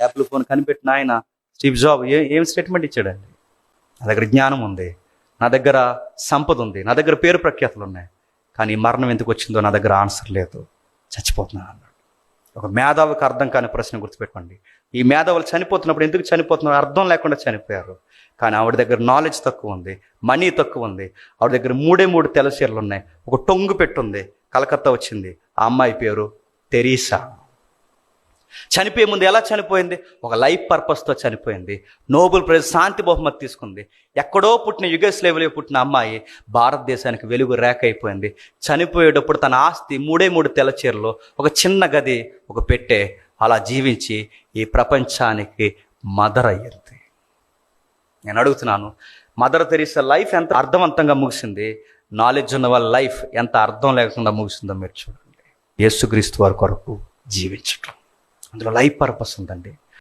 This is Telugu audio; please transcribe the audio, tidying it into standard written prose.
యాపిల్ ఫోన్ కనిపెట్టిన ఆయన స్టీవ్ జాబ్ ఏం స్టేట్మెంట్ ఇచ్చాడండి? నా దగ్గర జ్ఞానం ఉంది, నా దగ్గర సంపద ఉంది, నా దగ్గర పేరు ప్రఖ్యాతులు ఉన్నాయి, కానీ మరణం ఎందుకు వచ్చిందో నా దగ్గర ఆన్సర్ లేదు, చచ్చిపోతున్నాను అన్నాడు. ఒక మేధావికి అర్థం కాని ప్రశ్న గుర్తుపెట్టుకోండి. ఈ మేధావులు చనిపోతున్నప్పుడు ఎందుకు చనిపోతున్నారు? అర్థం లేకుండా చనిపోయారు. కానీ ఆవిడ దగ్గర నాలెడ్జ్ తక్కువ ఉంది, మనీ తక్కువ ఉంది. ఆవిడ దగ్గర 3 తెల్ల చీరలు ఉన్నాయి, ఒక టొంగు పెట్టుంది, కలకత్తా వచ్చింది. ఆ అమ్మాయి పేరు తెరీసా. చనిపోయే ముందు ఎలా చనిపోయింది? ఒక లైఫ్ పర్పస్తో చనిపోయింది. నోబెల్ ప్రైజ్ శాంతి బహుమతి తీసుకుంది. ఎక్కడో పుట్టిన యుగోస్లేవియాలో పుట్టిన అమ్మాయి భారతదేశానికి వెలుగు రేఖ అయిపోయింది. చనిపోయేటప్పుడు తన ఆస్తి 3 తెల్ల చీరలు, ఒక చిన్న గది, ఒక పెట్టె, అలా జీవించి ఈ ప్రపంచానికి మదర్ అయ్యింది. నేను అడుగుతున్నాను, మదర్ తెరీసా లైఫ్ ఎంత అర్థవంతంగా ముగిసింది, నాలెడ్జ్ ఉన్న వాళ్ళ లైఫ్ ఎంత అర్థం లేకుండా ముగిసిందో మీరు చూడండి. యేసుక్రీస్తు వారి కొరకు జీవించటం, అందులో లైఫ్ పర్పస్ ఉందండి.